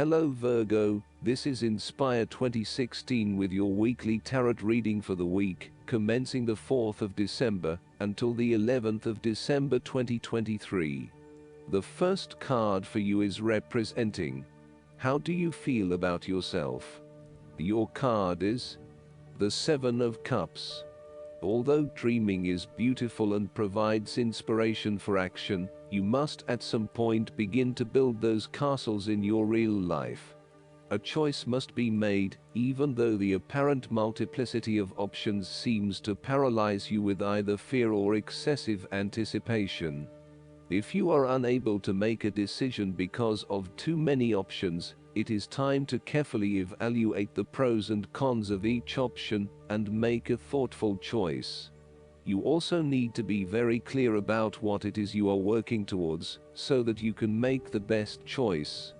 Hello Virgo, this is Inspire 2016 with your weekly tarot reading for the week, commencing the 4th of December until the 11th of December 2023. The first card for you is representing: how do you feel about yourself? Your card is the Seven of Cups. Although dreaming is beautiful and provides inspiration for action, you must at some point begin to build those castles in your real life. A choice must be made, even though the apparent multiplicity of options seems to paralyze you with either fear or excessive anticipation. If you are unable to make a decision because of too many options, it is time to carefully evaluate the pros and cons of each option and make a thoughtful choice. You also need to be very clear about what it is you are working towards, so that you can make the best choice.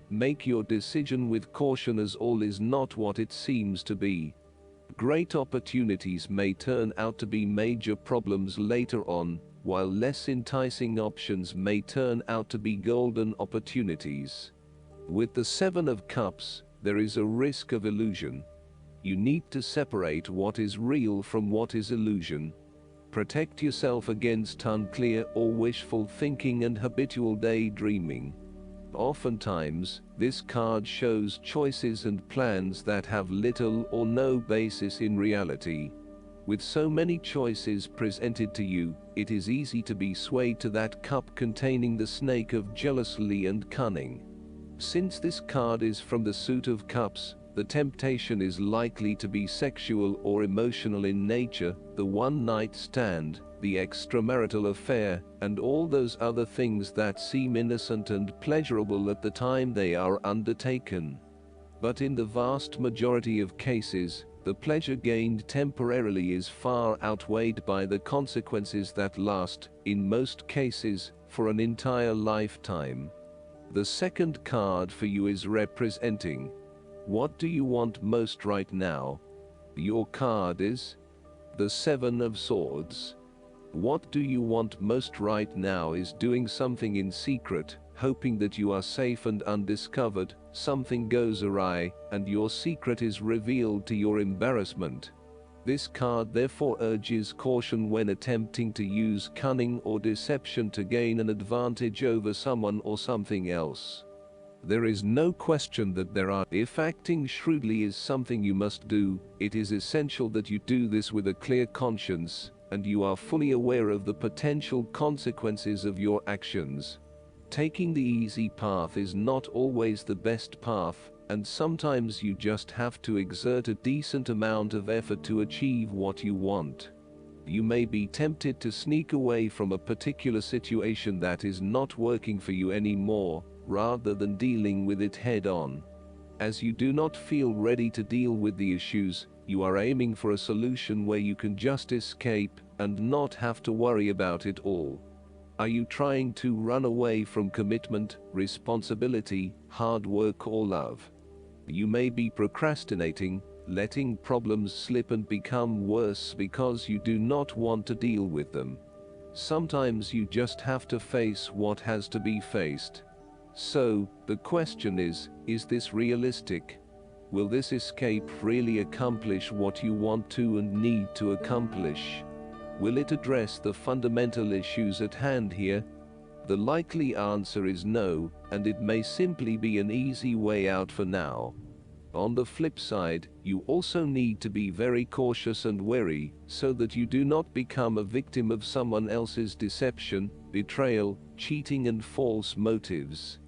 Make your decision with caution, as all is not what it seems to be. Great opportunities may turn out to be major problems later on, while less enticing options may turn out to be golden opportunities. With the Seven of Cups, there is a risk of illusion. You need to separate what is real from what is illusion. Protect yourself against unclear or wishful thinking and habitual daydreaming. Oftentimes, this card shows choices and plans that have little or no basis in reality. With so many choices presented to you, it is easy to be swayed to that cup containing the snake of jealousy and cunning. Since this card is from the suit of cups, the temptation is likely to be sexual or emotional in nature, the one-night stand, the extramarital affair, and all those other things that seem innocent and pleasurable at the time they are undertaken. But in the vast majority of cases, the pleasure gained temporarily is far outweighed by the consequences that last, in most cases, for an entire lifetime. The second card for you is representing: what do you want most right now? Your card is the Seven of Swords. What do you want most right now is doing something in secret, hoping that you are safe and undiscovered. Something goes awry, and your secret is revealed to your embarrassment. This card therefore urges caution when attempting to use cunning or deception to gain an advantage over someone or something else. There is no question that if acting shrewdly is something you must do, it is essential that you do this with a clear conscience, and you are fully aware of the potential consequences of your actions. Taking the easy path is not always the best path, and sometimes you just have to exert a decent amount of effort to achieve what you want. You may be tempted to sneak away from a particular situation that is not working for you anymore, rather than dealing with it head-on. As you do not feel ready to deal with the issues, you are aiming for a solution where you can just escape and not have to worry about it all. Are you trying to run away from commitment, responsibility, hard work, or love? You may be procrastinating, letting problems slip and become worse because you do not want to deal with them. Sometimes you just have to face what has to be faced. So, the question is this realistic? Will this escape really accomplish what you want to and need to accomplish? Will it address the fundamental issues at hand here? The likely answer is no, and it may simply be an easy way out for now. On the flip side, you also need to be very cautious and wary, so that you do not become a victim of someone else's deception, betrayal, cheating, and false motives.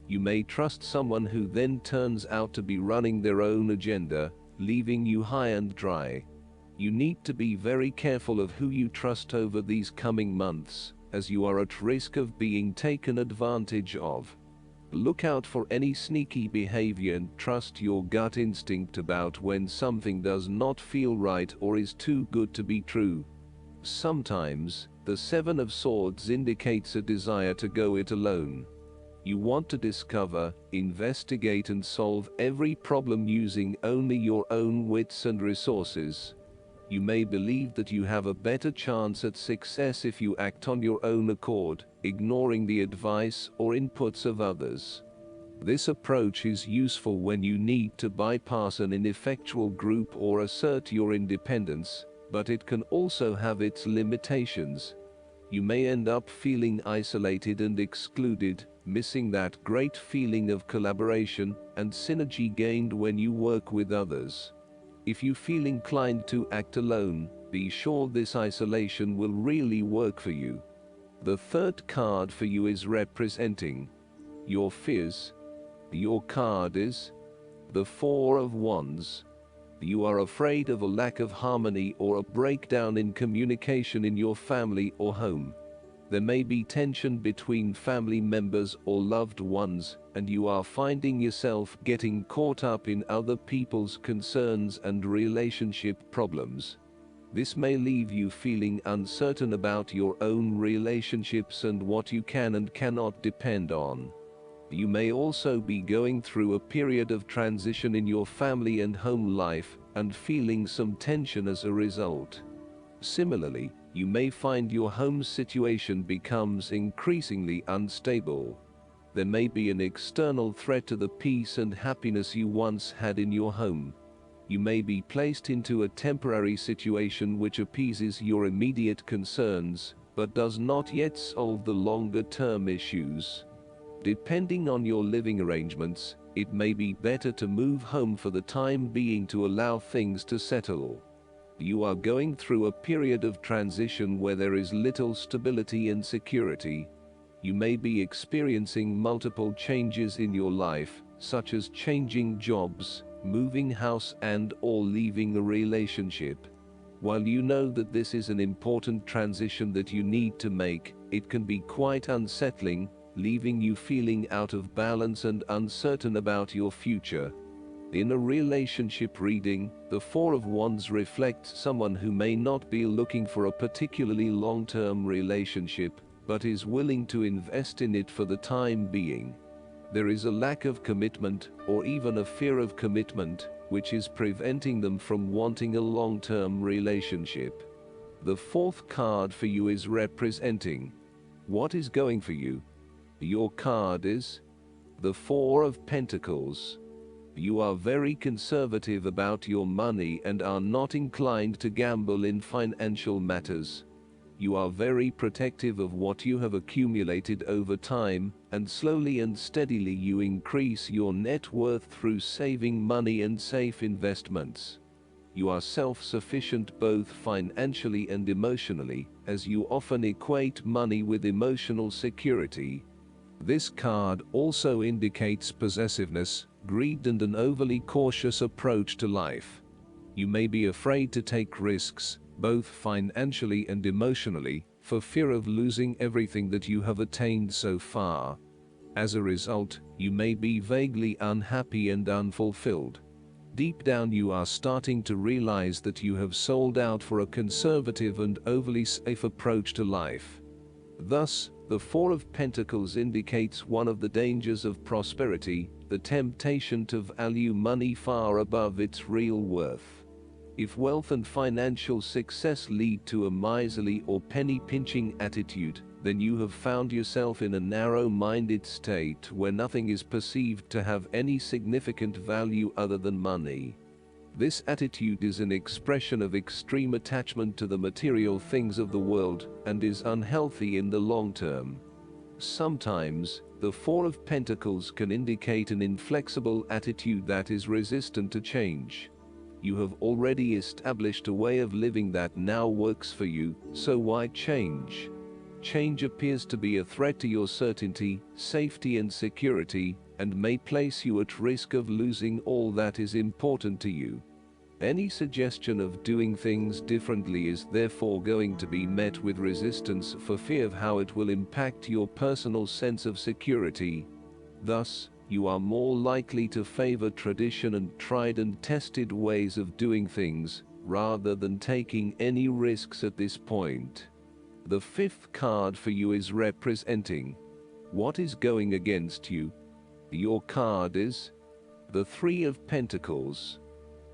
You may trust someone who then turns out to be running their own agenda, leaving you high and dry. You need to be very careful of who you trust over these coming months, as you are at risk of being taken advantage of. Look out for any sneaky behavior and trust your gut instinct about when something does not feel right or is too good to be true. Sometimes, the Seven of Swords indicates a desire to go it alone. You want to discover, investigate, and solve every problem using only your own wits and resources. You may believe that you have a better chance at success if you act on your own accord, ignoring the advice or inputs of others. This approach is useful when you need to bypass an ineffectual group or assert your independence, but it can also have its limitations. You may end up feeling isolated and excluded, missing that great feeling of collaboration and synergy gained when you work with others. If you feel inclined to act alone, be sure this isolation will really work for you. The third card for you is representing your fears. Your card is the Four of Wands. You are afraid of a lack of harmony or a breakdown in communication in your family or home. There may be tension between family members or loved ones, and you are finding yourself getting caught up in other people's concerns and relationship problems. This may leave you feeling uncertain about your own relationships and what you can and cannot depend on. You may also be going through a period of transition in your family and home life, and feeling some tension as a result. Similarly, you may find your home situation becomes increasingly unstable. There may be an external threat to the peace and happiness you once had in your home. You may be placed into a temporary situation which appeases your immediate concerns, but does not yet solve the longer-term issues. Depending on your living arrangements, it may be better to move home for the time being to allow things to settle. You are going through a period of transition where there is little stability and security. You may be experiencing multiple changes in your life, such as changing jobs, moving house and/or leaving a relationship. While you know that this is an important transition that you need to make, it can be quite unsettling, leaving you feeling out of balance and uncertain about your future. In a relationship reading, the Four of Wands reflects someone who may not be looking for a particularly long-term relationship, but is willing to invest in it for the time being. There is a lack of commitment, or even a fear of commitment, which is preventing them from wanting a long-term relationship. The fourth card for you is representing what is going for you. Your card is the Four of Pentacles. You are very conservative about your money and are not inclined to gamble in financial matters. You are very protective of what you have accumulated over time, and slowly and steadily you increase your net worth through saving money and safe investments. You are self-sufficient both financially and emotionally, as you often equate money with emotional security. This card also indicates possessiveness, greed and an overly cautious approach to life. You may be afraid to take risks, both financially and emotionally, for fear of losing everything that you have attained so far. As a result, you may be vaguely unhappy and unfulfilled. Deep down you are starting to realize that you have sold out for a conservative and overly safe approach to life. Thus, the Four of Pentacles indicates one of the dangers of prosperity, the temptation to value money far above its real worth. If wealth and financial success lead to a miserly or penny-pinching attitude, then you have found yourself in a narrow-minded state where nothing is perceived to have any significant value other than money. This attitude is an expression of extreme attachment to the material things of the world and is unhealthy in the long term. Sometimes, the Four of Pentacles can indicate an inflexible attitude that is resistant to change. You have already established a way of living that now works for you, so why change? Change appears to be a threat to your certainty, safety and security, and may place you at risk of losing all that is important to you. Any suggestion of doing things differently is therefore going to be met with resistance for fear of how it will impact your personal sense of security. Thus, you are more likely to favor tradition and tried and tested ways of doing things, rather than taking any risks at this point. The fifth card for you is representing what is going against you. Your card is the Three of Pentacles.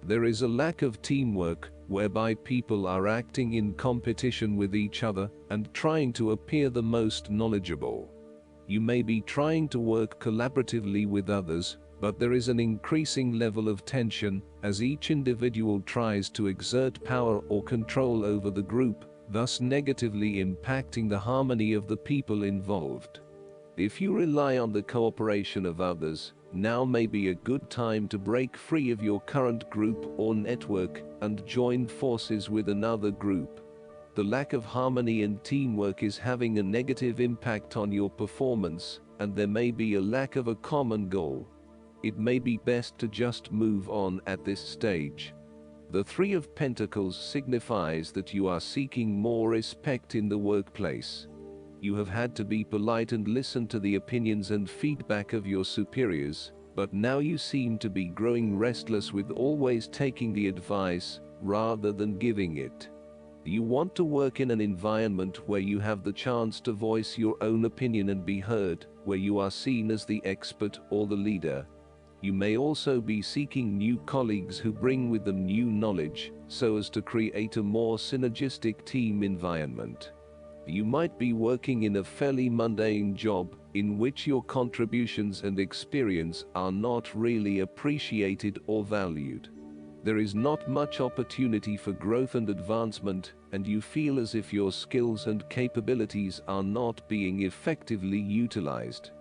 There is a lack of teamwork, whereby people are acting in competition with each other and trying to appear the most knowledgeable. You may be trying to work collaboratively with others, but there is an increasing level of tension as each individual tries to exert power or control over the group, thus negatively impacting the harmony of the people involved. If you rely on the cooperation of others, now may be a good time to break free of your current group or network and join forces with another group. The lack of harmony and teamwork is having a negative impact on your performance, and there may be a lack of a common goal. It may be best to just move on at this stage. The Three of Pentacles signifies that you are seeking more respect in the workplace. You have had to be polite and listen to the opinions and feedback of your superiors, but now you seem to be growing restless with always taking the advice rather than giving it. You want to work in an environment where you have the chance to voice your own opinion and be heard, where you are seen as the expert or the leader. You may also be seeking new colleagues who bring with them new knowledge, so as to create a more synergistic team environment. You might be working in a fairly mundane job, in which your contributions and experience are not really appreciated or valued. There is not much opportunity for growth and advancement, and you feel as if your skills and capabilities are not being effectively utilized.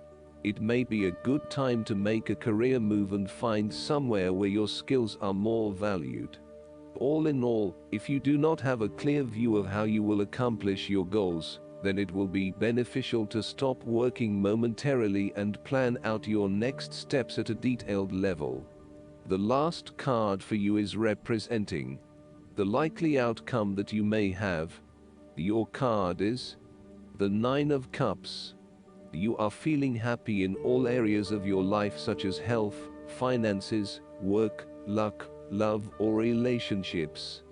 It may be a good time to make a career move and find somewhere where your skills are more valued. All in all, if you do not have a clear view of how you will accomplish your goals, then it will be beneficial to stop working momentarily and plan out your next steps at a detailed level. The last card for you is representing the likely outcome that you may have. Your card is the Nine of Cups. You are feeling happy in all areas of your life, such as health, finances, work, luck, love, or relationships.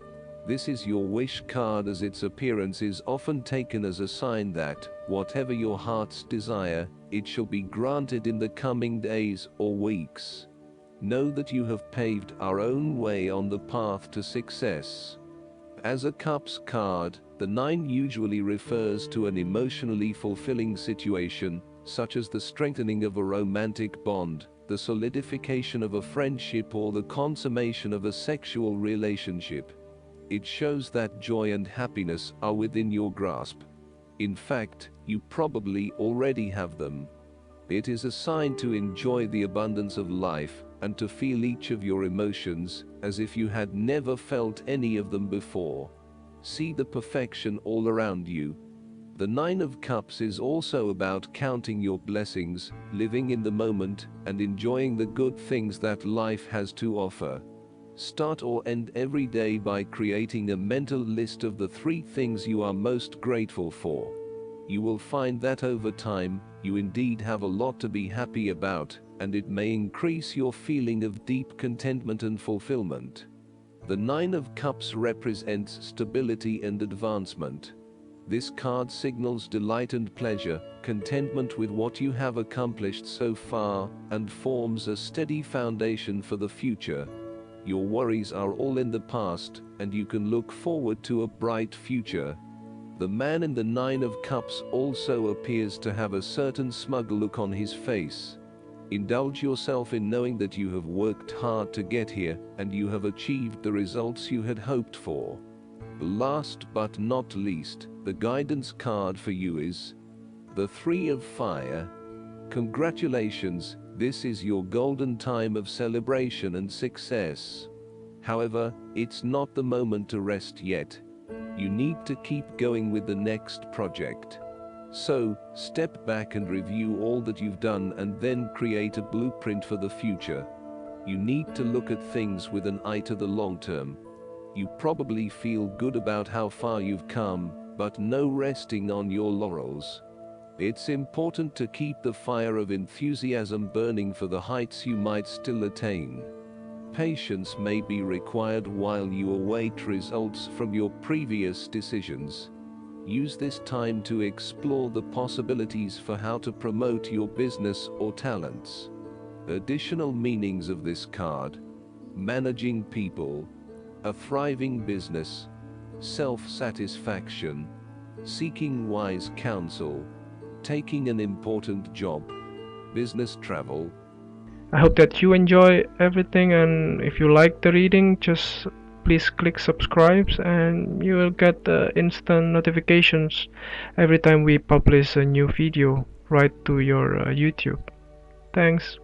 This is your wish card, as its appearance is often taken as a sign that, whatever your heart's desire, it shall be granted in the coming days or weeks. Know that you have paved our own way on the path to success. As a Cups card, the Nine usually refers to an emotionally fulfilling situation, such as the strengthening of a romantic bond, the solidification of a friendship, or the consummation of a sexual relationship. It shows that joy and happiness are within your grasp. In fact, you probably already have them. It is a sign to enjoy the abundance of life and to feel each of your emotions as if you had never felt any of them before. See the perfection all around you. The Nine of Cups is also about counting your blessings, living in the moment, and enjoying the good things that life has to offer. Start or end every day by creating a mental list of the 3 things you are most grateful for. You will find that over time, you indeed have a lot to be happy about, and it may increase your feeling of deep contentment and fulfillment. The Nine of Cups represents stability and advancement. This card signals delight and pleasure, contentment with what you have accomplished so far, and forms a steady foundation for the future. Your worries are all in the past, and you can look forward to a bright future. The man in the Nine of Cups also appears to have a certain smug look on his face. Indulge yourself in knowing that you have worked hard to get here, and you have achieved the results you had hoped for. Last but not least, the guidance card for you is the Three of Fire. Congratulations, this is your golden time of celebration and success. However, it's not the moment to rest yet. You need to keep going with the next project. So, step back and review all that you've done and then create a blueprint for the future. You need to look at things with an eye to the long term. You probably feel good about how far you've come, but no resting on your laurels. It's important to keep the fire of enthusiasm burning for the heights you might still attain. Patience may be required while you await results from your previous decisions. Use this time to explore the possibilities for how to promote your business or talents. Additional meanings of this card: managing people, a thriving business, self-satisfaction, seeking wise counsel, taking an important job, business travel. I hope that you enjoy everything, and if you like the reading, just please click subscribe and you will get instant notifications every time we publish a new video right to your YouTube. Thanks.